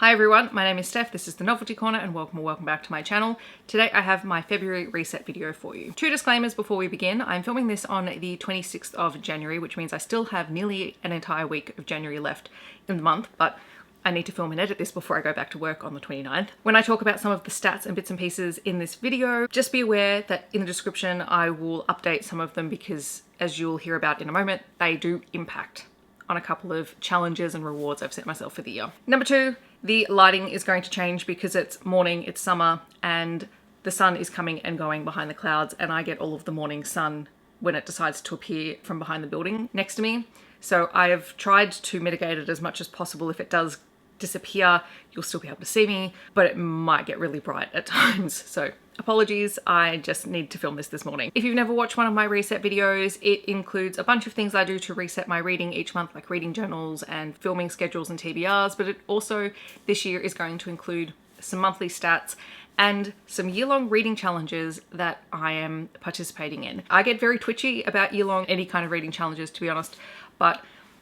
Hi everyone, my name is Steph, this is the Novelty Corner and welcome back to my channel. Today I have my February reset video for you. Two disclaimers before we begin. I'm filming this on the 26th of January, which means I still have nearly an entire week of January left in the month, but I need to film and edit this before I go back to work on the 29th. When I talk about some of the stats and bits and pieces in this video, just be aware that in the description I will update some of them because, as you'll hear about in a moment, they do impact on a couple of challenges and rewards I've set myself for the year. Number two, the lighting is going to change because it's morning, it's summer, and the sun is coming and going behind the clouds, and I get all of the morning sun when it decides to appear from behind the building next to me. So I have tried to mitigate it as much as possible. If it does disappear, you'll still be able to see me, but it might get really bright at times. So apologies, I just need to film this morning. If you've never watched one of my reset videos, it includes a bunch of things I do to reset my reading each month, like reading journals and filming schedules and TBRs, but it also this year is going to include some monthly stats and some year-long reading challenges that I am participating in. I get very twitchy about year-long, any kind of reading challenges, to be honest, but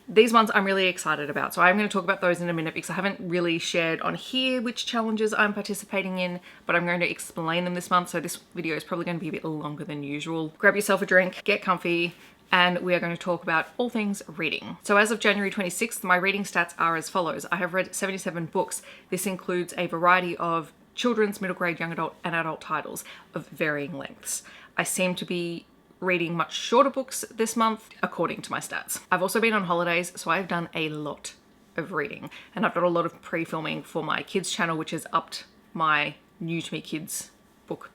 these ones I'm really excited about. So I'm going to talk about those in a minute because I haven't really shared on here which challenges I'm participating in, but I'm going to explain them this month. So this video is probably going to be a bit longer than usual. Grab yourself a drink, get comfy, and we are going to talk about all things reading. So as of January 26th, my reading stats are as follows. I have read 77 books. This includes a variety of children's, middle grade, young adult, and adult titles of varying lengths. I seem to be reading much shorter books this month, according to my stats. I've also been on holidays, so I've done a lot of reading, and I've got a lot of pre-filming for my kids channel, which has upped my new to me kids book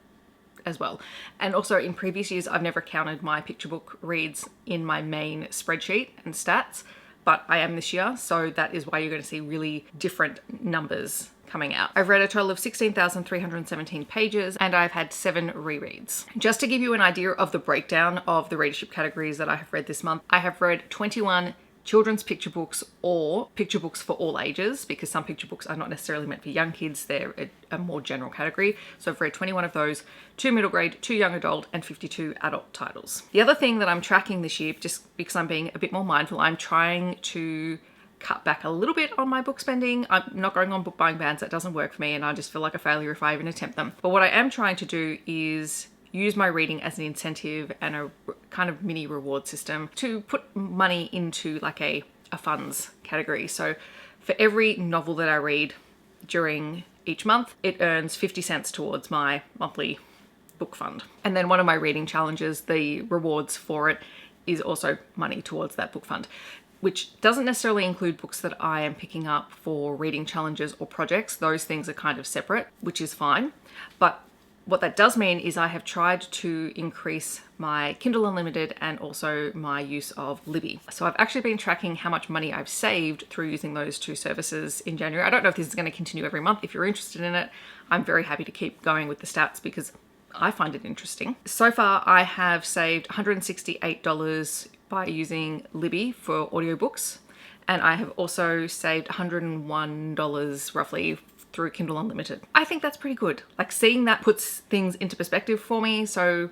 as well. And also in previous years, I've never counted my picture book reads in my main spreadsheet and stats, but I am this year, so that is why you're going to see really different numbers coming out. I've read a total of 16,317 pages and I've had 7 rereads. Just to give you an idea of the breakdown of the readership categories that I have read this month, I have read 21 children's picture books or picture books for all ages, because some picture books are not necessarily meant for young kids, they're a more general category. So I've read 21 of those, 2 middle grade, 2 young adult, and 52 adult titles. The other thing that I'm tracking this year, just because I'm being a bit more mindful, I'm trying to cut back a little bit on my book spending. I'm not going on book buying bans, that doesn't work for me, and I just feel like a failure if I even attempt them. But what I am trying to do is use my reading as an incentive and a kind of mini reward system to put money into like a funds category. So for every novel that I read during each month, it earns 50 cents towards my monthly book fund. And then one of my reading challenges, the rewards for it is also money towards that book fund, which doesn't necessarily include books that I am picking up for reading challenges or projects. Those things are kind of separate, which is fine. But what that does mean is I have tried to increase my Kindle Unlimited and also my use of Libby. So I've actually been tracking how much money I've saved through using those two services in January. I don't know if this is going to continue every month. If you're interested in it, I'm very happy to keep going with the stats because I find it interesting. So far, I have saved $168 by using Libby for audiobooks, and I have also saved $101 roughly through Kindle Unlimited. I think that's pretty good. Like, seeing that puts things into perspective for me, so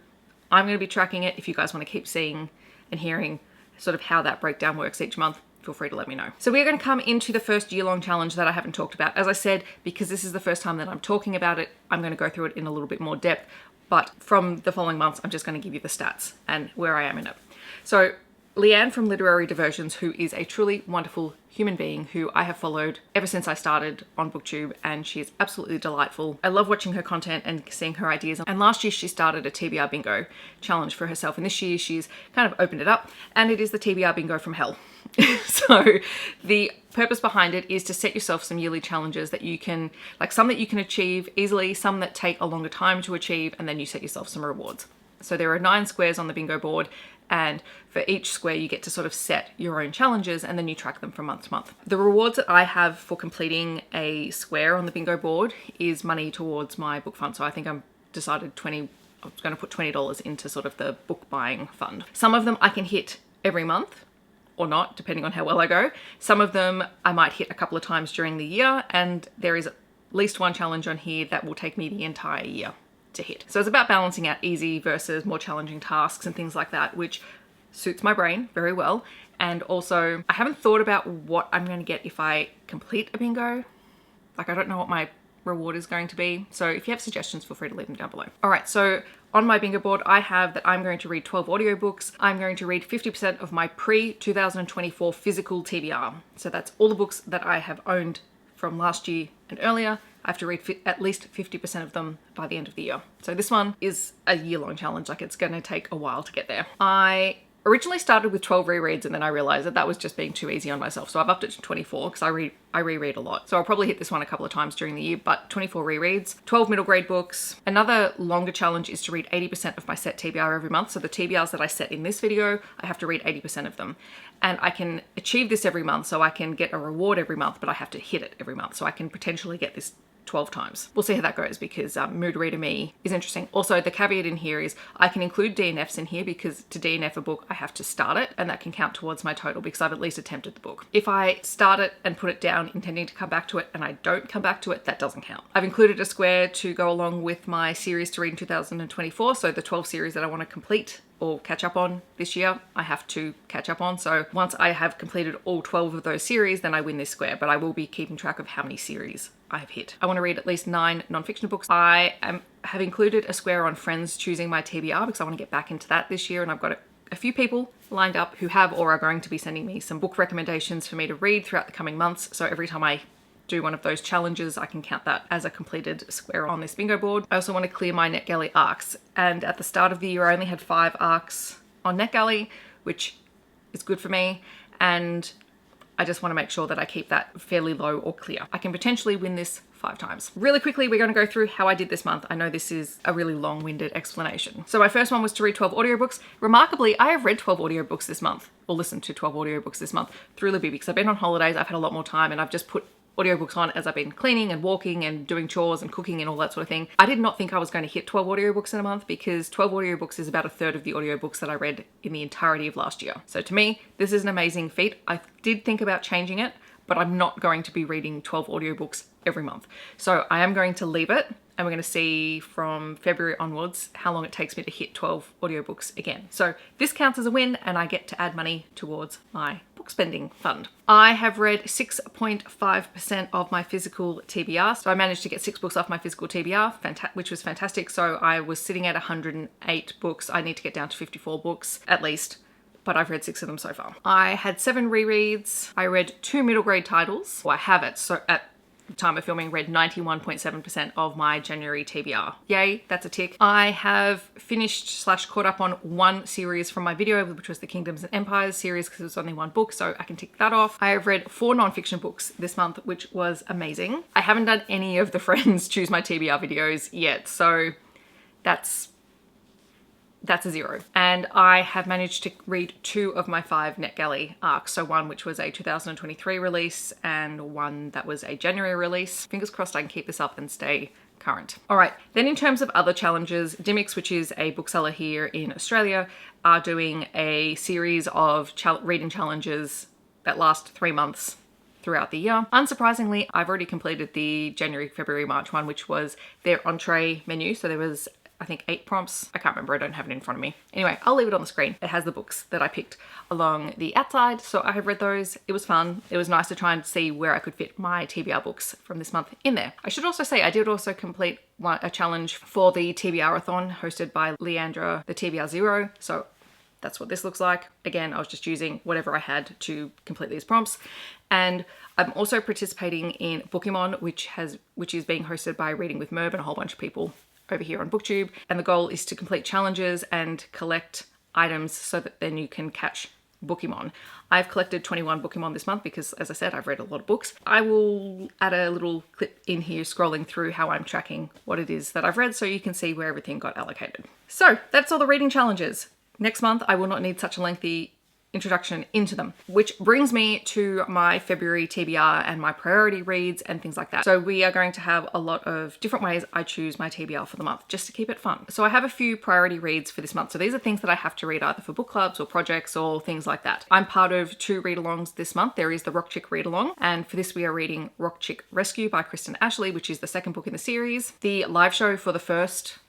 I'm going to be tracking it. If you guys want to keep seeing and hearing sort of how that breakdown works each month, feel free to let me know. So we're going to come into the first year-long challenge that I haven't talked about. As I said, because this is the first time that I'm talking about it, I'm going to go through it in a little bit more depth, but from the following months, I'm just going to give you the stats and where I am in it. So Leanne from Literary Diversions, who is a truly wonderful human being who I have followed ever since I started on BookTube, and she is absolutely delightful. I love watching her content and seeing her ideas. And last year she started a TBR bingo challenge for herself, and this year she's kind of opened it up, and it is the TBR bingo from hell. So the purpose behind it is to set yourself some yearly challenges that you can, like some that you can achieve easily, some that take a longer time to achieve, and then you set yourself some rewards. So there are 9 squares on the bingo board, and for each square you get to sort of set your own challenges and then you track them from month to month. The rewards that I have for completing a square on the bingo board is money towards my book fund. So I think I'm decided I was going to put $20 into sort of the book buying fund. Some of them I can hit every month or not, depending on how well I go. Some of them I might hit a couple of times during the year, and there is at least one challenge on here that will take me the entire year to hit. So it's about balancing out easy versus more challenging tasks and things like that, which suits my brain very well. And also, I haven't thought about what I'm going to get if I complete a bingo. Like, I don't know what my reward is going to be. So if you have suggestions, feel free to leave them down below. All right, so on my bingo board, I have that I'm going to read 12 audiobooks. I'm going to read 50% of my pre-2024 physical TBR. So that's all the books that I have owned from last year and earlier. I have to read at least 50% of them by the end of the year. So this one is a year-long challenge. Like, it's going to take a while to get there. I originally started with 12 rereads, and then I realized that was just being too easy on myself. So I've upped it to 24 because I reread a lot. So I'll probably hit this one a couple of times during the year, but 24 rereads, 12 middle grade books. Another longer challenge is to read 80% of my set TBR every month. So the TBRs that I set in this video, I have to read 80% of them. And I can achieve this every month, so I can get a reward every month, but I have to hit it every month. So I can potentially get this 12 times. We'll see how that goes because mood reader me is interesting. Also, the caveat in here is I can include DNFs in here because to DNF a book, I have to start it, and that can count towards my total because I've at least attempted the book. If I start it and put it down intending to come back to it and I don't come back to it, that doesn't count. I've included a square to go along with my series to read in 2024. So the 12 series that I want to complete or catch up on this year, I have to catch up on. So once I have completed all 12 of those series, then I win this square, but I will be keeping track of how many series I have hit. I want to read at least 9 non-fiction books. I have included a square on friends choosing my TBR because I want to get back into that this year, and I've got a few people lined up who have or are going to be sending me some book recommendations for me to read throughout the coming months. So every time I do one of those challenges, I can count that as a completed square on this bingo board. I also want to clear my NetGalley arcs, and at the start of the year I only had 5 arcs on NetGalley, which is good for me, and I just want to make sure that I keep that fairly low or clear. I can potentially win this 5 times. Really quickly, we're going to go through how I did this month. I know this is a really long-winded explanation. So my first one was to read 12 audiobooks. Remarkably, I have read 12 audiobooks this month, or listened to 12 audiobooks this month through Libby because I've been on holidays, I've had a lot more time, and I've just put audiobooks on as I've been cleaning and walking and doing chores and cooking and all that sort of thing. I did not think I was going to hit 12 audiobooks in a month because 12 audiobooks is about a third of the audiobooks that I read in the entirety of last year. So to me, this is an amazing feat. I did think about changing it, but I'm not going to be reading 12 audiobooks every month. So I am going to leave it, and we're going to see from February onwards how long it takes me to hit 12 audiobooks again. So this counts as a win, and I get to add money towards my book spending fund. I have read 6.5% of my physical TBR. So I managed to get 6 books off my physical TBR, which was fantastic. So I was sitting at 108 books. I need to get down to 54 books at least, but I've read 6 of them so far. I had 7 rereads. I read 2 middle grade titles. Well, I have it. So at the time of filming, read 91.7% of my January TBR. Yay, that's a tick. I have finished / caught up on 1 series from my video, which was the Kingdoms and Empires series because it was only 1 book, so I can tick that off. I have read 4 non-fiction books this month, which was amazing. I haven't done any of the Friends Choose My TBR videos yet, so that's a 0. And I have managed to read 2 of my 5 NetGalley arcs. So one which was a 2023 release and one that was a January release. Fingers crossed I can keep this up and stay current. All right, then in terms of other challenges, Dimmicks, which is a bookseller here in Australia, are doing a series of reading challenges that last 3 months throughout the year. Unsurprisingly, I've already completed the January, February, March one, which was their entree menu. So there was, I think, 8 prompts. I can't remember, I don't have it in front of me. Anyway, I'll leave it on the screen. It has the books that I picked along the outside. So I have read those. It was fun. It was nice to try and see where I could fit my TBR books from this month in there. I should also say I did also complete a challenge for the TBR-a-thon hosted by Leandra, the TBR Zero. So that's what this looks like. Again, I was just using whatever I had to complete these prompts. And I'm also participating in Bookimon, which is being hosted by Reading with Merv and a whole bunch of people over here on BookTube, and the goal is to complete challenges and collect items so that then you can catch Bookimon. I've collected 21 Bookimon this month because, as I said, I've read a lot of books. I will add a little clip in here scrolling through how I'm tracking what it is that I've read so you can see where everything got allocated. So that's all the reading challenges. Next month, I will not need such a lengthy introduction into them, which brings me to my February TBR and my priority reads and things like that. So we are going to have a lot of different ways I choose my TBR for the month, just to keep it fun. So I have a few priority reads for this month. So these are things that I have to read either for book clubs or projects or things like that. I'm part of 2 read-alongs this month. There is the Rock Chick read-along, and for this we are reading Rock Chick Rescue by Kristen Ashley, which is the 2nd book in the series. The live show for the first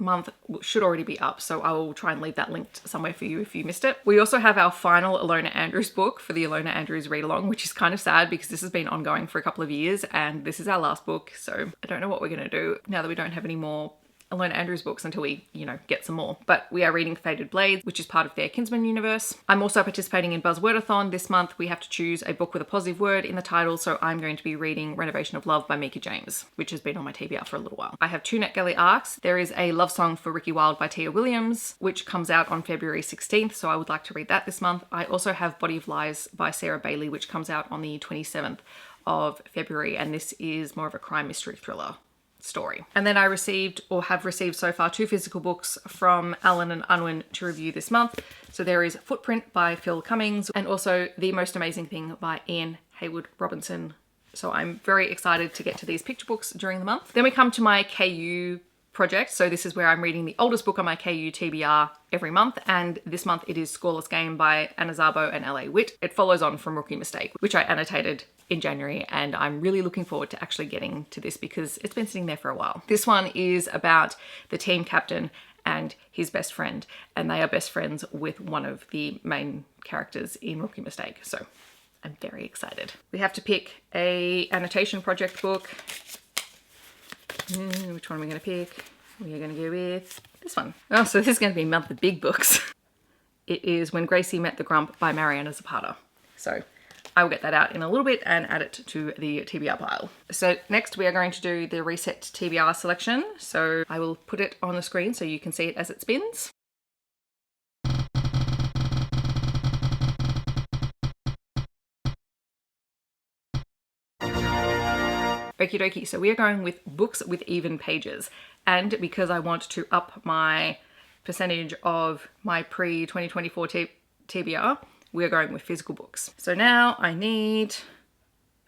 month should already be up, so I will try and leave that linked somewhere for you if you missed it. We also have our final Ilona Andrews book for the Ilona Andrews read along, which is kind of sad because this has been ongoing for a couple of years and this is our last book, so I don't know what we're going to do now that we don't have any more Ilona Andrews books until we, get some more. But we are reading Faded Blades, which is part of their Kinsman universe. I'm also participating in Buzzwordathon. This month we have to choose a book with a positive word in the title, so I'm going to be reading Renovation of Love by Meka James, which has been on my TBR for a little while. I have 2 NetGalley arcs. There is a love song for Ricki Wilde by Tia Williams, which comes out on February 16th, so I would like to read that this month. I also have Body of Lies by Sarah Bailey, which comes out on the 27th of February, and this is more of a crime mystery thriller story. And then I have received so far 2 physical books from Alan and Unwin to review this month. So there is Footprint by Phil Cummings and also The Most Amazing Thing by Ian Hayward Robinson. So I'm very excited to get to these picture books during the month. Then we come to my KU project. So this is where I'm reading the oldest book on my KU TBR every month, and this month it is Scoreless Game by Anna Zabo and LA Witt. It follows on from Rookie Mistake, which I annotated in January, and I'm really looking forward to actually getting to this because it's been sitting there for a while. This one is about the team captain and his best friend, and they are best friends with one of the main characters in Rookie Mistake, so I'm very excited. We have to pick a Annotation Project book. Which one are we going to pick? We are going to go with this one. Oh, so this is going to be month of big books. It is When Gracie Met the Grump by Mariana Zapata. So I will get that out in a little bit and add it to the TBR pile. So next we are going to do the Reset TBR selection. So I will put it on the screen so you can see it as it spins. Okie dokie, so we are going with books with even pages, and because I want to up my percentage of my pre-2024 TBR, we are going with physical books. So now I need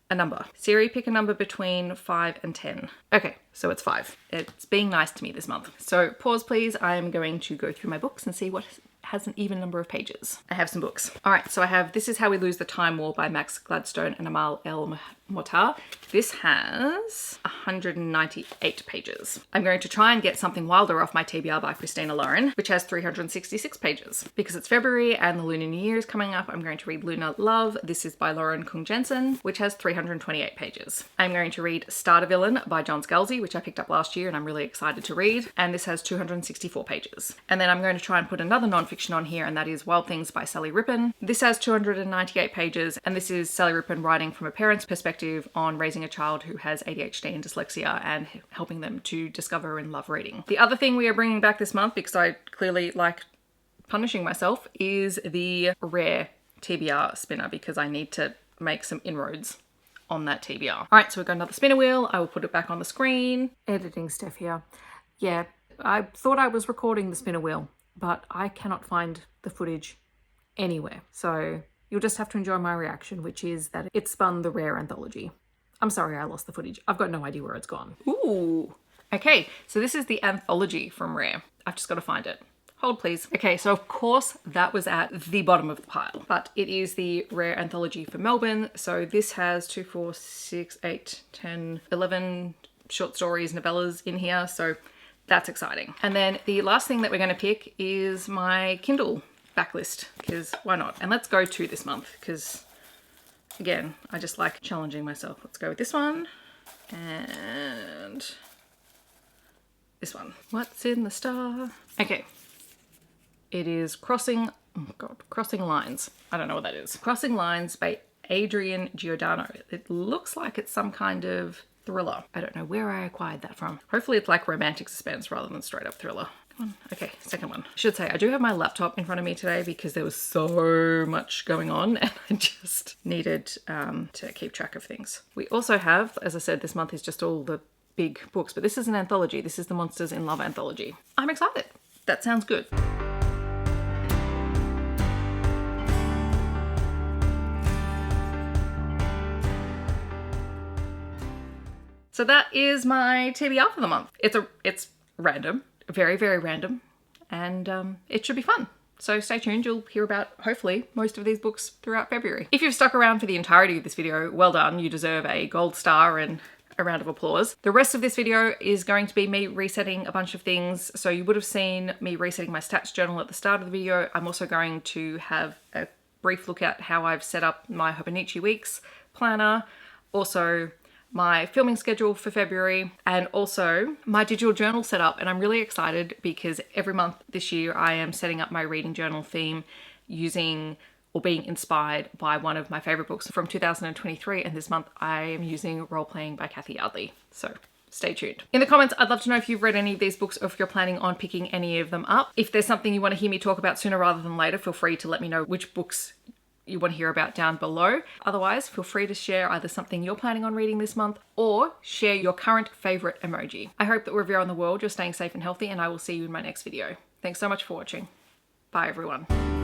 a number. Siri, pick a number between 5 and 10. Okay, so it's 5. It's being nice to me this month. So pause please, I am going to go through my books and see what has an even number of pages. I have some books. All right, so I have This Is How We Lose the Time War by Max Gladstone and Amal El-Mohtar. This has 198 pages. I'm going to try and get something wilder off my TBR by Christina, which has 366 pages. Because it's February and the Lunar New Year is coming up, I'm going to read Lunar Love. This is by Lauren Kung Jessen, which has 328 pages. I'm going to read Starter Villain by John Scalzi, which I picked up last year and I'm really excited to read. And this has 264 pages. And then I'm going to try and put another non-fiction on here, and that is Wild Things by Sally Rippin. This has 298 pages, and this is Sally Rippin writing from a parent's perspective on raising a child who has ADHD and dyslexia and helping them to discover and love reading. The other thing we are bringing back this month, because I clearly like punishing myself, is the Rare TBR spinner, because I need to make some inroads on that TBR. All right, so we've got another spinner wheel. I will put it back on the screen. Editing stuff here. Yeah, I thought I was recording the spinner wheel, but I cannot find the footage anywhere. So you'll just have to enjoy my reaction, which is that it spun the Rare Anthology. I'm sorry I lost the footage. I've got no idea where it's gone. Ooh. Okay, so this is the Anthology from Rare. I've just got to find it. Hold please. Okay, so of course that was at the bottom of the pile, but it is the Rare Anthology for Melbourne. So this has 2, 4, 6, 8, 10, 11 short stories, novellas in here. So that's exciting. And then the last thing that we're going to pick is my Kindle backlist, because why not? And let's go to this month, because again, I just like challenging myself. Let's go with this one and this one. What's in the star? Okay. It is Crossing Lines. I don't know what that is. Crossing Lines by Adrian Giordano. It looks like it's some kind of thriller. I don't know where I acquired that from. Hopefully it's like romantic suspense rather than straight up thriller. Come on. Okay, second one. I should say I do have my laptop in front of me today because there was so much going on and I just needed to keep track of things. We also have, as I said, this month is just all the big books, but this is an anthology. This is the Monsters in Love anthology. I'm excited. That sounds good. So that is my TBR for the month. It's random, very, very random, and it should be fun. So stay tuned, you'll hear about, hopefully, most of these books throughout February. If you've stuck around for the entirety of this video, well done. You deserve a gold star and a round of applause. The rest of this video is going to be me resetting a bunch of things. So you would have seen me resetting my stats journal at the start of the video. I'm also going to have a brief look at how I've set up my Hobonichi weeks planner, also my filming schedule for February, and also my digital journal setup. And I'm really excited because every month this year I am setting up my reading journal theme using or being inspired by one of my favorite books from 2023. And this month I am using Role Playing by Kathy Yardley. So stay tuned. In the comments, I'd love to know if you've read any of these books or if you're planning on picking any of them up. If there's something you want to hear me talk about sooner rather than later, feel free to let me know which books you want to hear about down below. Otherwise, feel free to share either something you're planning on reading this month or share your current favorite emoji. I hope that wherever you're in the world, you're staying safe and healthy, and I will see you in my next video. Thanks so much for watching. Bye everyone.